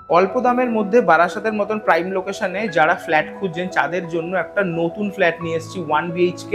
অল্প দামের মধ্যে বারাসাতের মতন প্রাইম লোকেশনে যারা ফ্ল্যাট খুঁজছেন তাদের জন্য একটা নতুন ফ্ল্যাট নিয়ে এসেছি 1 BHK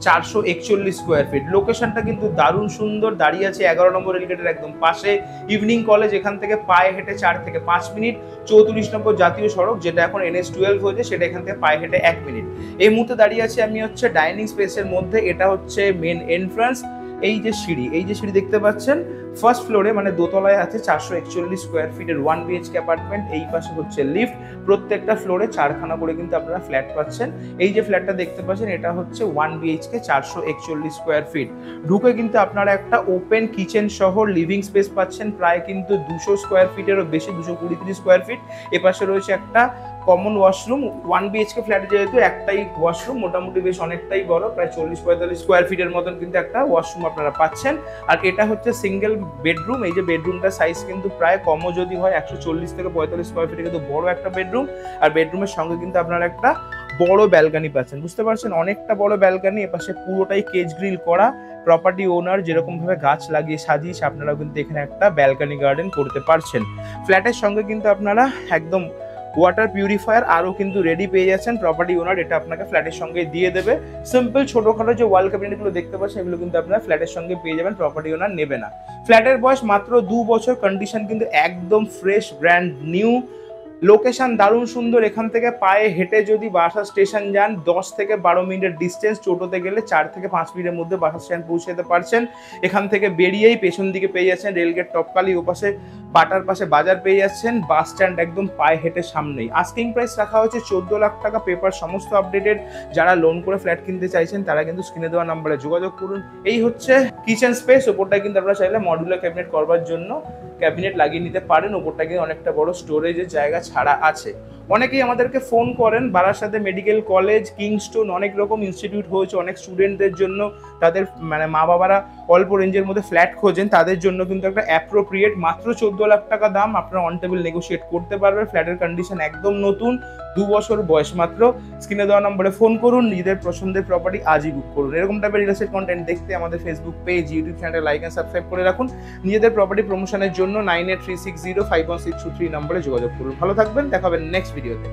441 স্কোয়ার ফিট। লোকেশনটা কিন্তু দারুণ সুন্দর, দাঁড়িয়ে আছে 11 নম্বর রেলগেটের একদম পাশে। ইভিনিং কলেজ এখান থেকে পায়ে হেঁটে 4 থেকে 5 মিনিট। 34 নম্বর জাতীয় সড়ক, যেটা এখন NH12 হয়েছে, সেটা এখান থেকে পায়ে হেঁটে 1 মিনিট। এই মুহূর্তে দাঁড়িয়ে আছি আমি হচ্ছে ডাইনিং স্পেসের মধ্যে। এটা হচ্ছে মেন এন্ট্রান্স। এই যে সিঁড়ি দেখতে পাচ্ছেন, ফার্স্ট ফ্লোরে মানে দোতলায় আছে 441 স্কোয়ার ফিটের 1 BHK অ্যাপার্টমেন্ট। এই পাশে হচ্ছে লিফট। প্রত্যেকটা ফ্লোরে 4খানা করে কিন্তু আপনারা ফ্ল্যাট পাচ্ছেন। এই যে ফ্ল্যাটটা দেখতে পাচ্ছেন, এটা হচ্ছে 1 BHK 441 স্কোয়ার ফিট। ঢুকে কিন্তু আপনারা একটা ওপেন কিচেন সহ লিভিং স্পেস পাচ্ছেন, প্রায় কিন্তু 200 স্কোয়ার ফিটেরও বেশি, 223 স্কোয়ার ফিট। এপাশে রয়েছে একটা কমন ওয়াশরুম। 1 BHK ফ্ল্যাটে যেহেতু একটাই ওয়াশরুম, মোটামুটি বেশ অনেকটাই বড়, প্রায় 40-45 স্কোয়ার ফিটের মতন কিন্তু একটা ওয়াশরুম আপনারা পাচ্ছেন। আর এটা হচ্ছে সিঙ্গেল বেডরুম। এই যে বেডরুমটার সাইজ কিন্তু প্রায় কমও যদি হয় 140 থেকে 45 স্কোয়ার ফিটে কিন্তু বড় একটা বেডরুম। আর বেডরুমের সঙ্গে কিন্তু আপনারা একটা বড় ব্যালকানি পাচ্ছেন, বুঝতে পারছেন, অনেকটা বড় ব্যালকানি। এপাশে পুরোটাই কেজ গ্রিল করা। প্রপার্টি ওনার যেরকম ভাবে গাছ লাগিয়ে সাজিয়েছে, আপনারাও কিন্তু এখানে একটা ব্যালকানি গার্ডেন করতে পারছেন। ফ্ল্যাটের সঙ্গে কিন্তু আপনারা একদম ওয়াটার পিউরিফায়ার আরও কিন্তু রেডি পেয়ে যাচ্ছেন। প্রপার্টি ওনার এটা আপনাকে ফ্ল্যাটের সঙ্গে দিয়ে দেবে। সিম্পল ছোটোখাটো যে ওয়াল ক্যাবিনেটগুলো দেখতে পাচ্ছেন, এগুলো কিন্তু আপনারা ফ্ল্যাটের সঙ্গে পেয়ে যাবেন, প্রপার্টি ওনার নেবে না। ফ্ল্যাটের বয়স মাত্র 2 বছর, কন্ডিশন কিন্তু একদম ফ্রেশ, ব্র্যান্ড নিউ। লোকেশন দারুণ সুন্দর। এখান থেকে পায়ে হেঁটে যদি বাসা স্টেশন যান 10 থেকে 12 মিনিটের ডিস্টেন্স, টোটোতে গেলে 4 থেকে 5 মিনিটের মধ্যে বাসা স্ট্যান্ড পৌঁছে যেতে পারছেন। এখান থেকে বেরিয়েই পেছন দিকে পেয়ে যাচ্ছেন রেলগেট টপকালি, ওপাশে বাটার পাশে বাজার পেয়ে যাচ্ছেন, বাস স্ট্যান্ড একদম পায়ে হেঁটে সামনেই। আস্কিং প্রাইস রাখা হয়েছে 14 লাখ টাকা। পেপার সমস্ত আপডেটেড। যারা লোন করে ফ্ল্যাট কিনতে চাইছেন তারা কিন্তু স্ক্রিনে দেওয়া নাম্বারে যোগাযোগ করুন। এই হচ্ছে কিচেন স্পেস। ওপরটায় কিন্তু আপনারা চাইলে মডুলার ক্যাবিনেট করবার জন্য ক্যাবিনেট লাগিয়ে নিতে পারেন। ওপরটাকে অনেকটা বড় স্টোরেজের জায়গা ছাড়া আছে। অনেকেই আমাদেরকে ফোন করেন, বারাসাতে মেডিকেল কলেজ, কিংস্টোন, অনেক রকম ইনস্টিটিউট হয়েছে, অনেক স্টুডেন্টদের জন্য, তাদের মানে মা বাবারা অল্প রেঞ্জের মধ্যে ফ্ল্যাট খোঁজেন, তাদের জন্য কিন্তু একটা অ্যাপ্রোপ্রিয়েট, মাত্র 14 লাখ টাকা দাম, আপনারা অন টেবিল নেগোশিয়েট করতে পারবেন। ফ্ল্যাটের কন্ডিশন একদম নতুন, 2 বছর বয়স মাত্র। স্ক্রিনে দেওয়া নম্বরে ফোন করুন, নিজেদের পছন্দের প্রপার্টি আজই বুক করুন। এরকম টাইপের রিয়েল এস্টেট কন্টেন্ট দেখতে আমাদের Facebook page, YouTube channel like and subscribe করে রাখুন। নিজেদের প্রপার্টি প্রমোশনের জন্য 9836051623 নম্বরে যোগাযোগ করুন। ভালো থাকবেন, দেখা হবে নেক্সট ভিডিওতে।